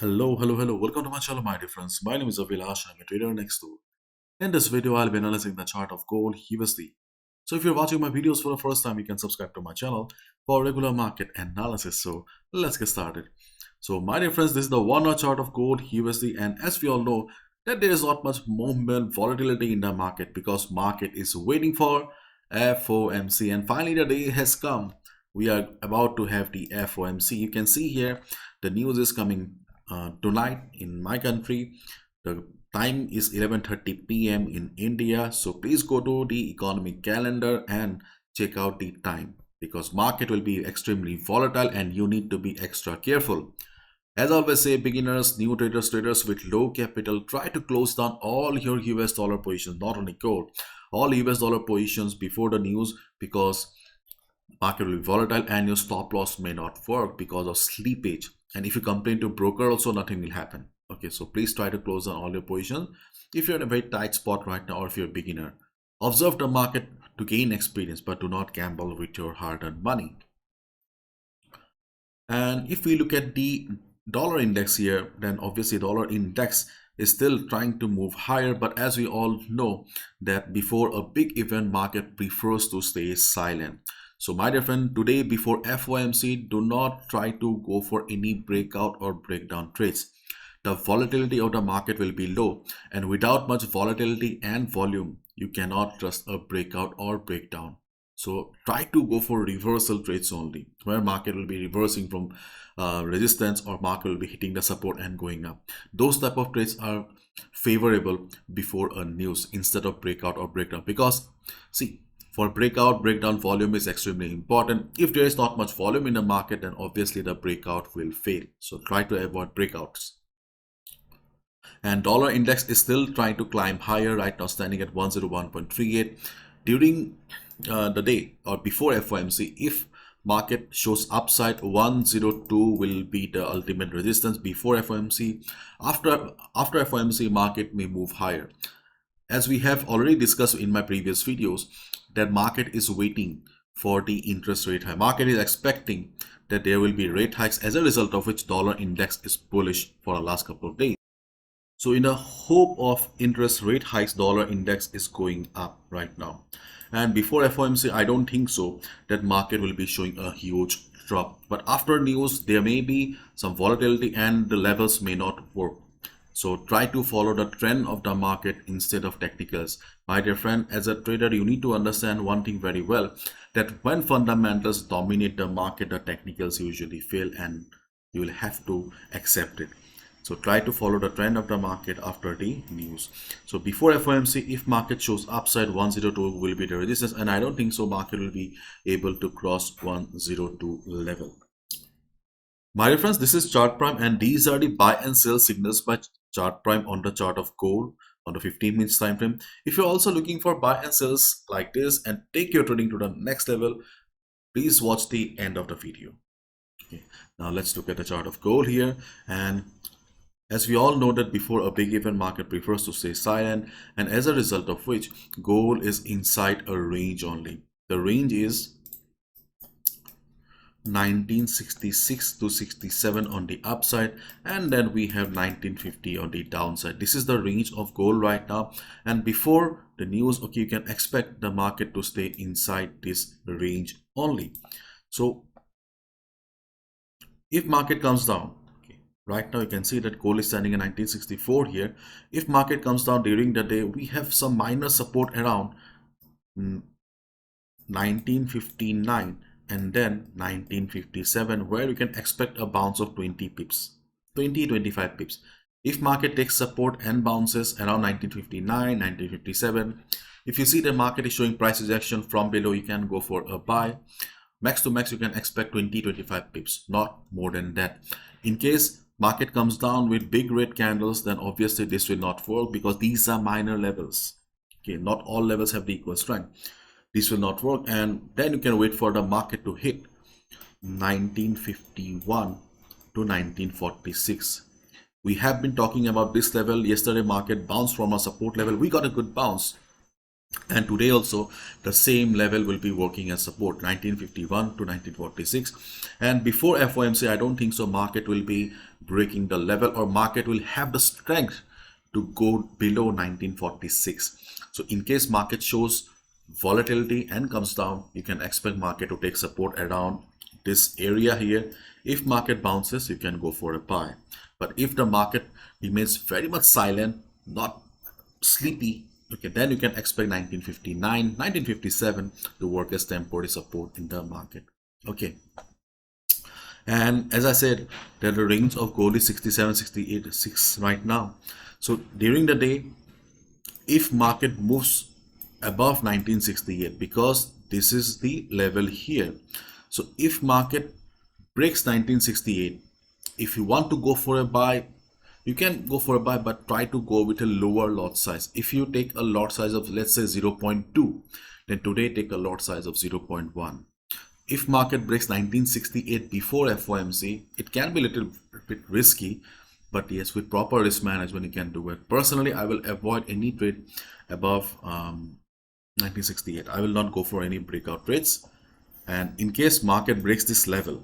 Hello. Welcome to my channel, my dear friends. My name is Avilash. I'm a trader next door. In this video, I'll be analyzing the chart of gold USD. So if you're watching my videos for the first time, you can subscribe to my channel for regular market analysis. So let's get started. So my dear friends, this is the 1 hour chart of gold USD, and as we all know that there is not much movement volatility in the market because market is waiting for FOMC, and finally the day has come. We are about to have the FOMC. You can see here the news is coming tonight in my country. The time is 11:30 p.m. in India. So please go to the economic calendar and check out the time because market will be extremely volatile and you need to be extra careful. As I always say, beginners, new traders with low capital, try to close down all your US dollar positions, not only gold, all US dollar positions before the news because market will be volatile and your stop loss may not work because of slippage. And if you complain to broker also, nothing will happen. Okay, so please try to close down all your positions if you're in a very tight spot right now or if you're a beginner. Observe the market to gain experience, but do not gamble with your hard-earned money. And if we look at the dollar index here, then obviously dollar index is still trying to move higher, but as we all know that before a big event, market prefers to stay silent. So my dear friend, today before FOMC, do not try to go for any breakout or breakdown trades. The volatility of the market will be low, and without much volatility and volume, you cannot trust a breakout or breakdown. So try to go for reversal trades only, where market will be reversing from resistance or market will be hitting the support and going up. Those type of trades are favorable before a news instead of breakout or breakdown, because see, for breakout, breakdown, volume is extremely important. If there is not much volume in the market, then obviously the breakout will fail. So try to avoid breakouts. And dollar index is still trying to climb higher right now, standing at 101.38. During the day or before FOMC, if market shows upside, 102 will be the ultimate resistance before FOMC. After FOMC, market may move higher. As we have already discussed in my previous videos, that market is waiting for the interest rate hike. Market is expecting that there will be rate hikes, as a result of which dollar index is bullish for the last couple of days. So in the hope of interest rate hikes, dollar index is going up right now. And before FOMC, I don't think so that market will be showing a huge drop. But after news, there may be some volatility and the levels may not work. So try to follow the trend of the market instead of technicals. My dear friend, as a trader, you need to understand one thing very well, that when fundamentals dominate the market, the technicals usually fail and you will have to accept it. So try to follow the trend of the market after the news. So before FOMC, if market shows upside, 102 will be the resistance, and I don't think so market will be able to cross 102 level. My dear friends, this is chart prime, and these are the buy and sell signals by chart prime on the chart of gold on the 15 minutes time frame. If you're also looking for buy and sells like this and take your trading to the next level, please watch the end of the video. Okay, now let's look at the chart of gold here. And as we all know that before a big event, market prefers to stay silent, and as a result of which gold is inside a range only. The range is 1966 to 67 on the upside, and then we have 1950 on the downside. This is the range of gold right now, and before the news, okay, you can expect the market to stay inside this range only. So if market comes down, okay, right now you can see that gold is standing at 1964 here. If market comes down during the day, we have some minor support around 1959 and then 1957, where you can expect a bounce of 20 pips, 25 pips. If market takes support and bounces around 1959, 1957, if you see the market is showing price rejection from below, you can go for a buy. Max to max, you can expect 20-25 pips, not more than that. In case market comes down with big red candles, then obviously this will not work because these are minor levels. Okay, not all levels have the equal strength. This will not work, and then you can wait for the market to hit 1951 to 1946. We have been talking about this level. Yesterday market bounced from a support level. We got a good bounce. And today also the same level will be working as support, 1951 to 1946. And before FOMC, I don't think so market will be breaking the level, or market will have the strength to go below 1946. So in case market shows volatility and comes down, you can expect market to take support around this area here. If market bounces, you can go for a buy. But if the market remains very much silent, not sleepy, okay, then you can expect 1959, 1957 to work as temporary support in the market. Okay, and as I said, that the range of gold is 67, 68, 6 right now. So during the day, if market moves above 1968, because this is the level here, so if market breaks 1968, if you want to go for a buy, you can go for a buy, but try to go with a lower lot size. If you take a lot size of, let's say, 0.2, then today take a lot size of 0.1. If market breaks 1968 before FOMC, it can be a little bit risky, but yes, with proper risk management, you can do it. Personally, I will avoid any trade above 1968. I will not go for any breakout trades. And in case market breaks this level,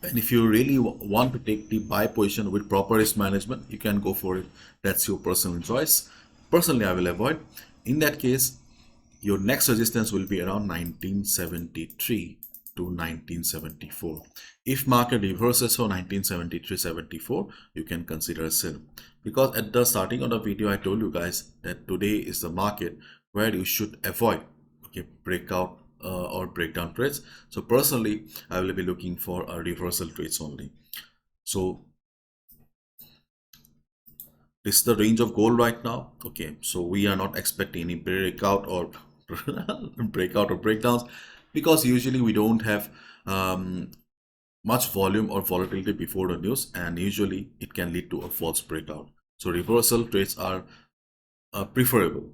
and if you really want to take the buy position with proper risk management, you can go for it. That's your personal choice. Personally, I will avoid. In that case, your next resistance will be around 1973 to 1974. If market reverses for 1973-74, you can consider a sell. Because at the starting of the video, I told you guys that today is the market where you should avoid, okay, breakout or breakdown trades. So personally, I will be looking for a reversal trades only. So this is the range of gold right now. Okay, so we are not expecting any breakout or breakout or breakdowns, because usually we don't have much volume or volatility before the news, and usually it can lead to a false breakout. So reversal trades are preferable.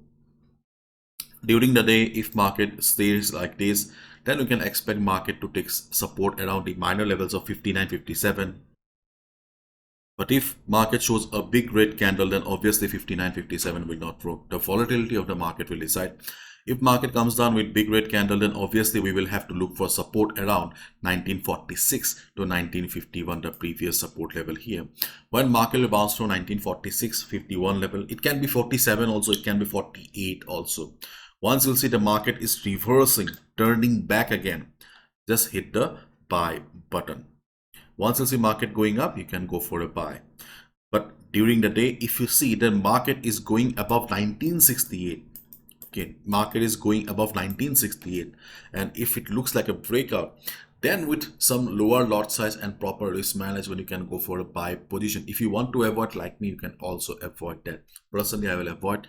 During the day, if market stays like this, then you can expect market to take support around the minor levels of 59, 57. But if market shows a big red candle, then obviously 59, 57 will not work. The volatility of the market will decide. If market comes down with big red candle, then obviously we will have to look for support around 1946 to 1951, the previous support level here. When market will bounce from 1946, 51 level, it can be 47 also, it can be 48 also. Once you'll see the market is reversing, turning back again, just hit the buy button. Once you see market going up, you can go for a buy. But during the day, if you see the market is going above 1968, okay, market is going above 1968, and if it looks like a breakout, then with some lower lot size and proper risk management, you can go for a buy position. If you want to avoid, like me, you can also avoid that. Personally, I will avoid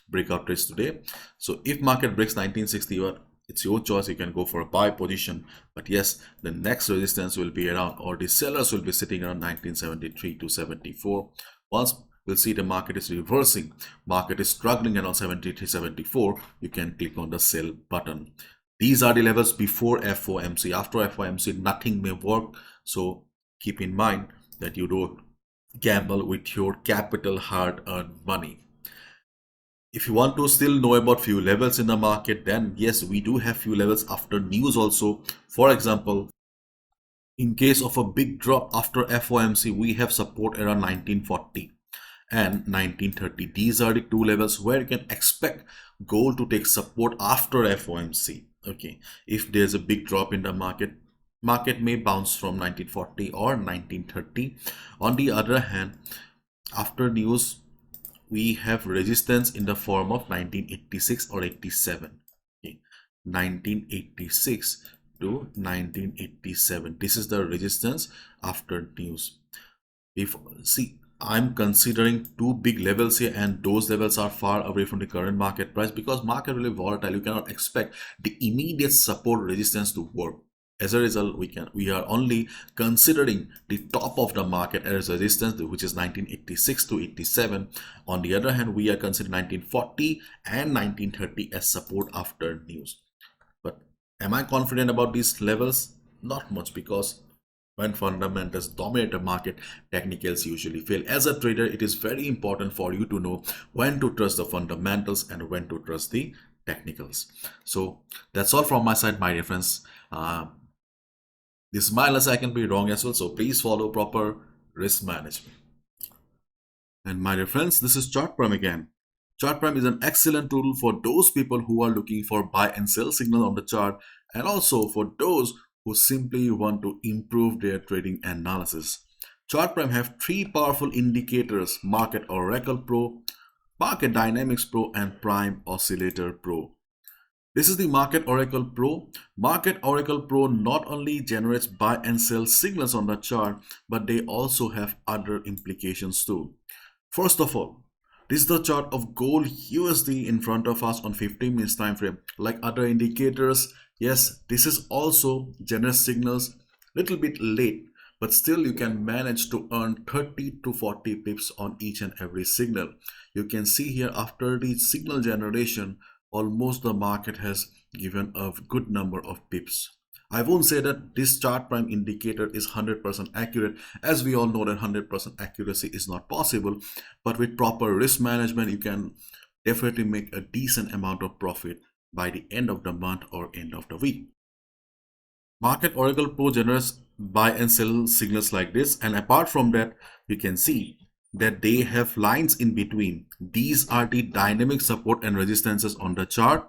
breakout trades today. So if market breaks 1961, it's your choice. You can go for a buy position. But yes, the next resistance will be around, or the sellers will be sitting around 1973 to 74. Once we'll see the market is reversing, market is struggling around 73, 74, you can click on the sell button. These are the levels before FOMC. After FOMC, nothing may work. So keep in mind that you don't gamble with your capital, hard-earned money. If you want to still know about few levels in the market, then yes, we do have few levels after news also. For example, in case of a big drop after FOMC, we have support around 1940 and 1930. These are the two levels where you can expect gold to take support after FOMC. Okay, if there's a big drop in the market, market may bounce from 1940 or 1930. On the other hand, after news, we have resistance in the form of 1986 or 87. Okay. 1986 to 1987. This is the resistance after news. If see, I'm considering two big levels here, and those levels are far away from the current market price, because market will be volatile. You cannot expect the immediate support resistance to work. As a result, we are only considering the top of the market as resistance, which is 1986 to 87. On the other hand, we are considering 1940 and 1930 as support after news. But am I confident about these levels? Not much, because When fundamentals dominate the market, technicals usually fail. As a trader, it is very important for you to know when to trust the fundamentals and when to trust the technicals. So that's all from my side, my dear friends. This miles I can be wrong as well, so please follow proper risk management. And my dear friends, this is ChartPrime again. ChartPrime is an excellent tool for those people who are looking for buy and sell signal on the chart, and also for those who simply want to improve their trading analysis. ChartPrime have three powerful indicators: Market Oracle Pro, Market Dynamics Pro, and Prime Oscillator Pro. This is the Market Oracle Pro. Market Oracle Pro not only generates buy and sell signals on the chart, but they also have other implications too. First of all, this is the chart of gold USD in front of us on 15 minutes time frame. Like other indicators, yes, this is also generates signals little bit late, but still you can manage to earn 30 to 40 pips on each and every signal. You can see here after the signal generation, almost the market has given a good number of pips. I won't say that this chart prime indicator is 100% accurate, as we all know that 100% accuracy is not possible, but with proper risk management you can definitely make a decent amount of profit by the end of the month or end of the week. Market Oracle Pro generates buy and sell signals like this, and apart from that you can see that they have lines in between. These are the dynamic support and resistances on the chart.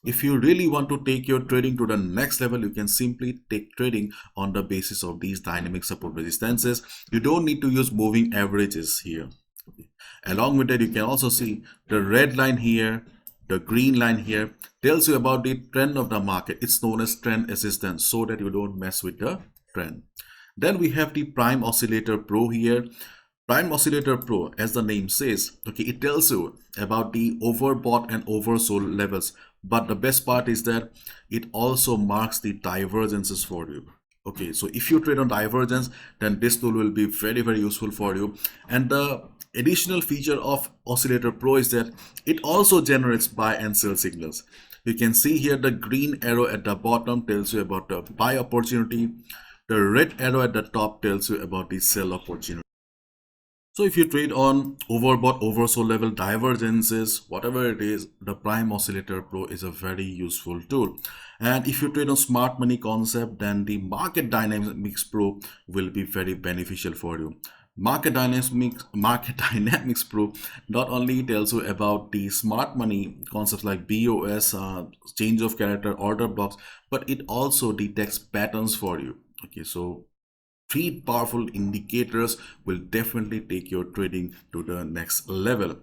If you really want to take your trading to the next level, you can simply take trading on the basis of these dynamic support resistances. You don't need to use moving averages here. Along with that, you can also see the red line here, the green line here tells you about the trend of the market. It's known as trend assistance, so that you don't mess with the trend. Then we have the Prime Oscillator Pro here. Prime Oscillator Pro, as the name says, okay, it tells you about the overbought and oversold levels. But the best part is that it also marks the divergences for you. Okay, so if you trade on divergence, then this tool will be very, very useful for you. And the additional feature of Oscillator Pro is that it also generates buy and sell signals. You can see here the green arrow at the bottom tells you about the buy opportunity. The red arrow at the top tells you about the sell opportunity. So if you trade on overbought, oversold level, divergences, whatever it is, the Prime Oscillator Pro is a very useful tool. And if you trade on smart money concept, then the Market Dynamics Pro will be very beneficial for you. Market Dynamics Pro not only tells you about the smart money concepts like BOS, change of character, order blocks, but it also detects patterns for you. Okay, so three powerful indicators will definitely take your trading to the next level.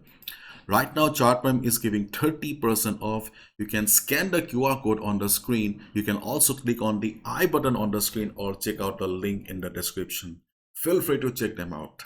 Right now, ChartPrime is giving 30% off. You can scan the QR code on the screen. You can also click on the I button on the screen or check out the link in the description. Feel free to check them out.